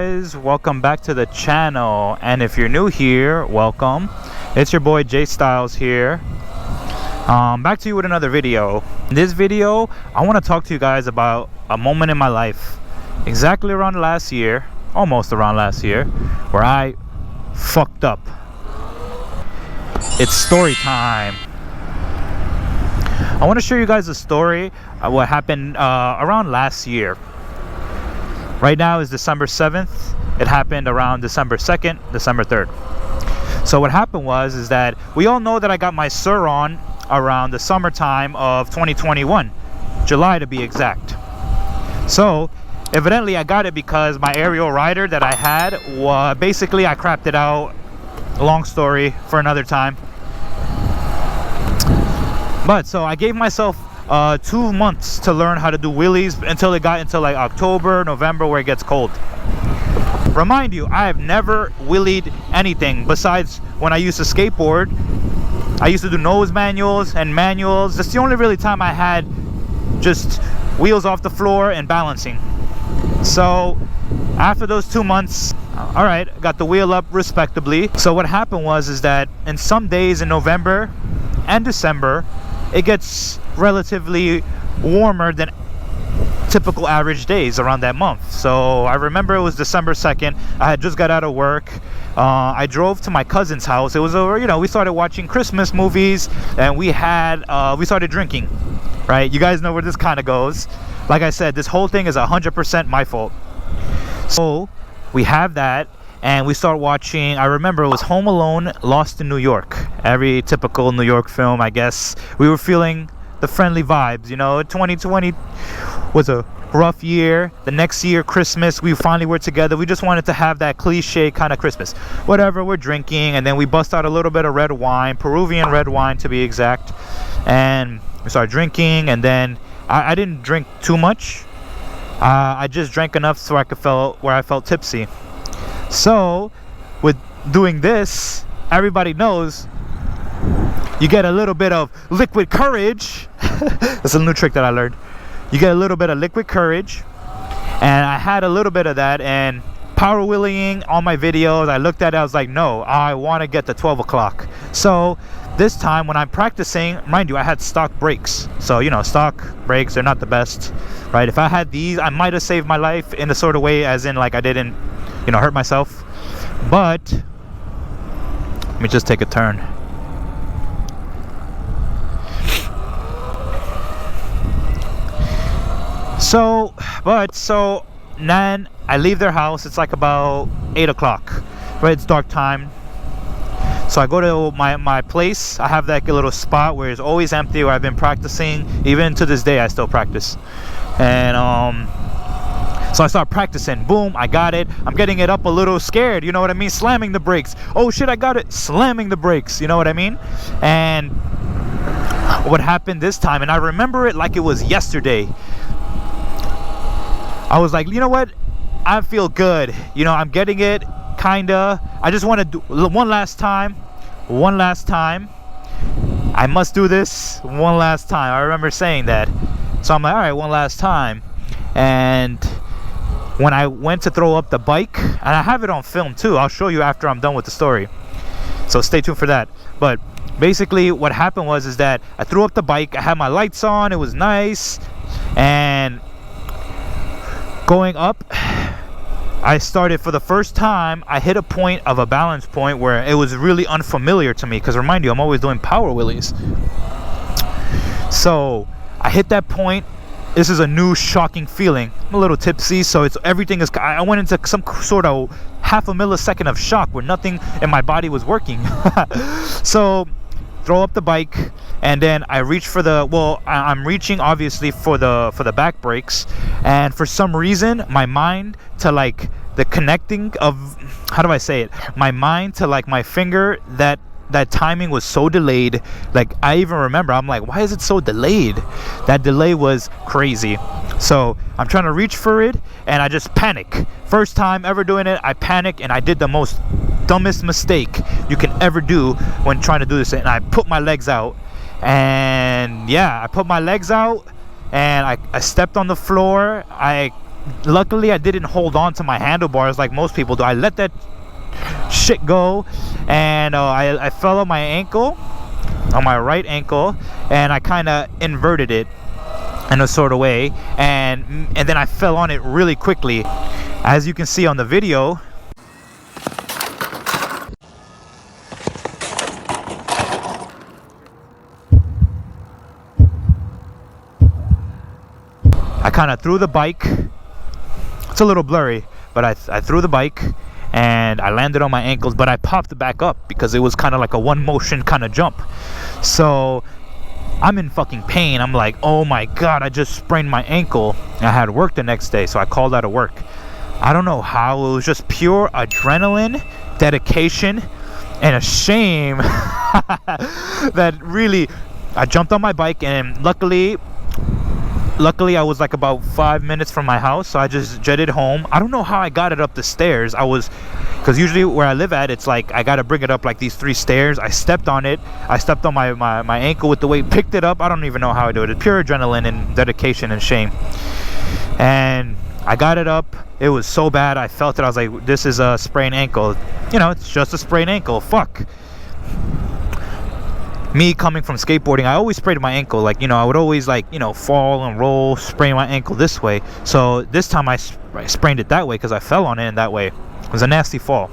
guys, welcome back to the channel, and if you're new here, welcome. It's your boy Jay Styles here, back to you with another video. In this video I want to talk to you guys about a moment in my life exactly around last year, almost around last year, where I fucked up. It's story time. I want to show you guys a story of what happened around last year. Right now is December 7th. It happened around December 2nd, December 3rd. So what happened is that we all know that I got my Surron around the summertime of 2021, July to be exact. So evidently I got it because my aerial rider that I had, basically I crapped it out. Long story for another time. But so I gave myself 2 months to learn how to do wheelies until it got into like October, November, where it gets cold. Remind you, I have never wheelied anything besides when I used to skateboard. I used to do nose manuals and manuals. That's the only really time I had just wheels off the floor and balancing. So after those 2 months, all right, got the wheel up respectably. So what happened is that in some days in November and December, it gets relatively warmer than typical average days around that month. So I remember it was December 2nd. I had just got out of work. I drove to my cousin's house. It was over, we started watching Christmas movies, and we started drinking, right? You guys know where this kind of goes. Like I said, this whole thing is 100% my fault. So we have that, and we start watching. I remember it was Home Alone, Lost in New York. Every typical New York film, I guess. We were feeling the friendly vibes, 2020 was a rough year. The next year, Christmas, we finally were together. We just wanted to have that cliche kind of Christmas. Whatever, we're drinking, and then we bust out a little bit of red wine, Peruvian red wine to be exact, and we started drinking. And then I didn't drink too much. I just drank enough so I felt tipsy. So with doing this, everybody knows you get a little bit of liquid courage. That's a new trick that I learned. You get a little bit of liquid courage, and I had a little bit of that. And power wheeling on my videos, I looked at it, I was like, no, I want to get to 12 o'clock. So this time when I'm practicing, mind you, I had stock brakes. So stock brakes, they're not the best, right? If I had these, I might have saved my life in a sort of way, as in like I didn't hurt myself. But let me just take a turn. So then I leave their house. It's like about 8 o'clock, right? It's dark time. So I go to my place. I have that little spot where it's always empty, where I've been practicing. Even to this day, I still practice. And so I start practicing. Boom, I got it. I'm getting it up a little scared, you know what I mean? Slamming the brakes. Oh shit, I got it. Slamming the brakes, you know what I mean? And what happened this time, and I remember it like it was yesterday. I was like, you know what? I feel good. I'm getting it, kinda. I just want to do one last time. I must do this one last time. I remember saying that. So I'm like, all right, one last time. And when I went to throw up the bike, and I have it on film too, I'll show you after I'm done with the story, so stay tuned for that. But basically what happened is that I threw up the bike. I had my lights on, it was nice, and going up, I started, for the first time I hit a point of a balance point where it was really unfamiliar to me, because remind you, I'm always doing power wheelies. So I hit that point. This is a new shocking feeling. I'm a little tipsy, so everything is, I went into some sort of half a millisecond of shock where nothing in my body was working. So throw up the bike, and then I reach for I'm reaching obviously for the back brakes, and for some reason my mind to like the connecting of, how do I say it, my mind to like my finger, that timing was so delayed. Like I even remember, I'm like, why is it so delayed? That delay was crazy. So I'm trying to reach for it, and I just panic. First time ever doing it, I panic, and I did the most dumbest mistake you can ever do when trying to do this, and I put my legs out. And yeah, I put my legs out, and I stepped on the floor. I luckily I didn't hold on to my handlebars like most people do. I let that shit go, and I fell on my ankle, on my right ankle, and I kind of inverted it in a sort of way, and then I fell on it really quickly. As you can see on the video, I kind of threw the bike. It's a little blurry, but I threw the bike and I landed on my ankles, but I popped it back up because it was kind of like a one motion kind of jump. So I'm in fucking pain. I'm like, oh my god, I just sprained my ankle. I had work the next day, so I called out of work. I don't know how. It was just pure adrenaline, dedication, and a shame that really I jumped on my bike, and luckily I was like about 5 minutes from my house, so I just jetted home. I don't know how I got it up the stairs. Because usually where I live at, it's like I gotta bring it up like these 3 stairs. I stepped on it. I stepped on my ankle with the weight, picked it up. I don't even know how I do it. It's pure adrenaline and dedication and shame. And I got it up. It was so bad. I felt it. I was like, this is a sprained ankle. You know, it's just a sprained ankle. Fuck. Me coming from skateboarding, I always sprained my ankle. Like, you know, I would always, like, you know, fall and roll, sprain my ankle this way. So this time I sprained it that way because I fell on it in that way. It was a nasty fall.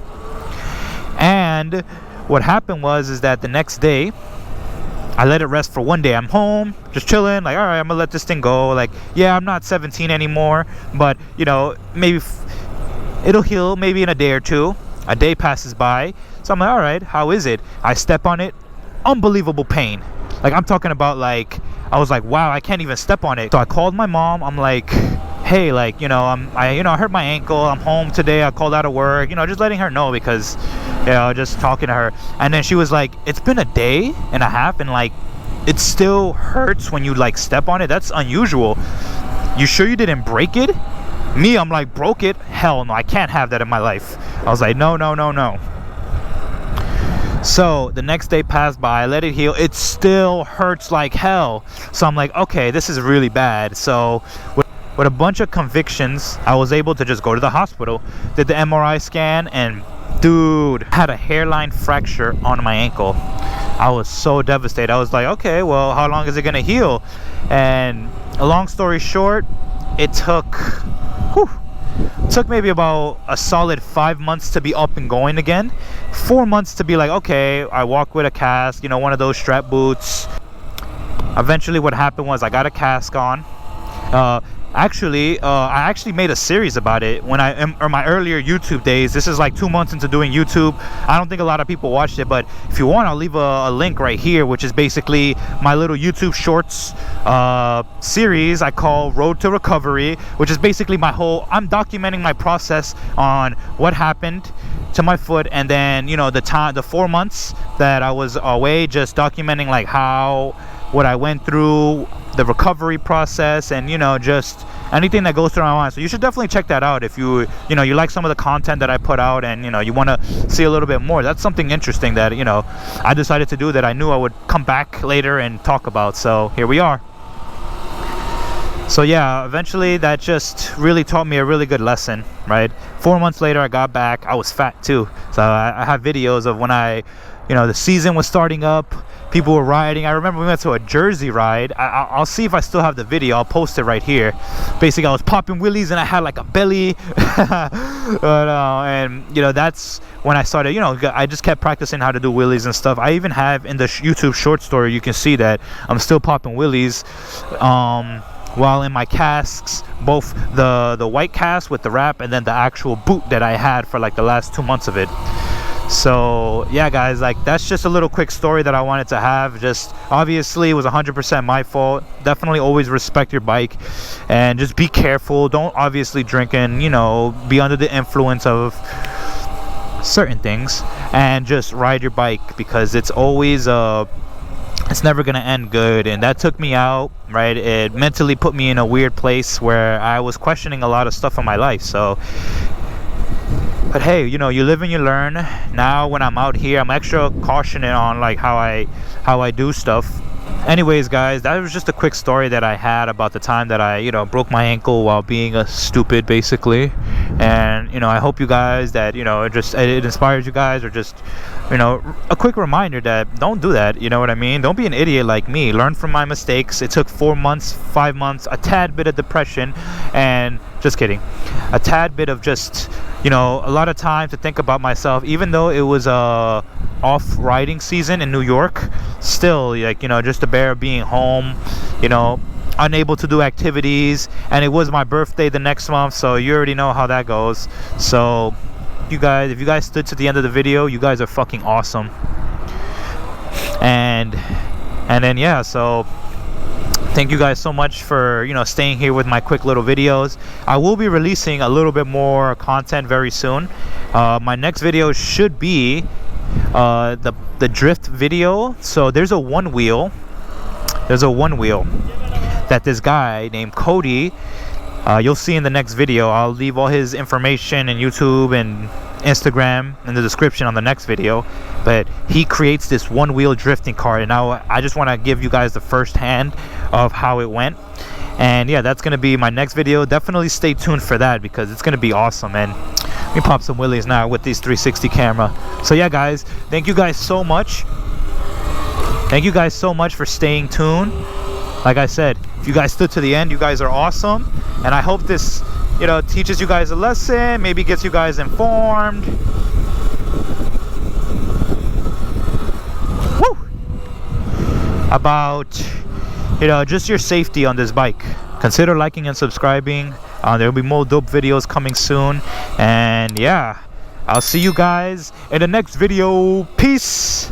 And what happened is that the next day I let it rest for one day. I'm home just chilling, like, all right, I'm gonna let this thing go. Like, yeah, I'm not 17 anymore, but, you know, maybe it'll heal maybe in a day or two. A day passes by, so I'm like, all right, how is it? I step on it, unbelievable pain. Like, I'm talking about, like, I was like, wow, I can't even step on it. So I called my mom. I'm like, hey, like, you know, I hurt my ankle. I'm home today. I called out of work, you know, just letting her know, because, you know, just talking to her. And then she was like, it's been a day and a half, and, like, it still hurts when you, like, step on it. That's unusual. You sure you didn't break it? Me, I'm like, broke it? Hell no, I can't have that in my life. I was like, no. So the next day passed by, I let it heal. It still hurts like hell. So I'm like, okay, this is really bad. So with a bunch of convictions, I was able to just go to the hospital, did the MRI scan, and dude, had a hairline fracture on my ankle. I was so devastated. I was like, okay, well, how long is it gonna heal? And a long story short, it took maybe about a solid 5 months to be up and going again. 4 months to be like, okay, I walk with a cast, you know, one of those strap boots. Eventually what happened was I got a cast on. I actually made a series about it when my earlier YouTube days. This is like 2 months into doing YouTube. I don't think a lot of people watched it, but if you want, I'll leave a link right here, which is basically my little YouTube shorts series I call Road to Recovery, which is basically I'm documenting my process on what happened to my foot, and then, you know, the 4 months that I was away, just documenting like what I went through, the recovery process, and, you know, just anything that goes through my mind. So you should definitely check that out if you like some of the content that I put out, and, you know, you want to see a little bit more. That's something interesting that, you know, I decided to do, that I knew I would come back later and talk about. So here we are. So yeah, eventually that just really taught me a really good lesson, right? 4 months later, I got back. I was fat too. So I have videos of when the season was starting up. People were riding. I remember we went to a Jersey ride. I'll see if I still have the video. I'll post it right here. Basically, I was popping wheelies and I had like a belly. And, you know, that's when I started, you know, I just kept practicing how to do wheelies and stuff. I even have in the YouTube short story, you can see that I'm still popping wheelies. While in my casks, both the white cast with the wrap, and then the actual boot that I had for like the last 2 months of it. So yeah, guys, like, that's just a little quick story that I wanted to have. Just obviously it was 100% my fault. Definitely always respect your bike, and just be careful. Don't obviously drink and, you know, be under the influence of certain things, and just ride your bike, because it's always it's never gonna end good. And that took me out, right? It mentally put me in a weird place where I was questioning a lot of stuff in my life. So, but hey, you know, you live and you learn. Now when I'm out here, I'm extra cautious on like how I do stuff. anyways, guys, that was just a quick story that I had about the time that I, broke my ankle while being a stupid, basically. And I hope you guys that it inspires you guys, or just a quick reminder that don't do that. You know what I mean? Don't be an idiot like me. Learn from my mistakes. It took 4 months, 5 months, a tad bit of depression, and just kidding, a tad bit of just a lot of time to think about myself. Even though it was off riding season in New York, still, like, just the bare being home, unable to do activities, and it was my birthday the next month, so you already know how that goes. So if you guys stood to the end of the video, you guys are fucking awesome. And then, yeah, so thank you guys so much for staying here with my quick little videos. I will be releasing a little bit more content very soon. My next video should be the drift video. So there's a one wheel that this guy named Cody, you'll see in the next video. I'll leave all his information and YouTube and Instagram in the description on the next video. But he creates this one wheel drifting car, and now I just want to give you guys the first hand of how it went. And yeah, that's gonna be my next video. Definitely stay tuned for that, because it's gonna be awesome. And let me pop some wheelies now with this 360 camera. So yeah, guys, thank you guys so much. Thank you guys so much for staying tuned. Like I said, if you guys stood to the end, you guys are awesome. And I hope this teaches you guys a lesson, maybe gets you guys informed. Woo! About just your safety on this bike. Consider liking and subscribing. There will be more dope videos coming soon. And yeah, I'll see you guys in the next video. Peace.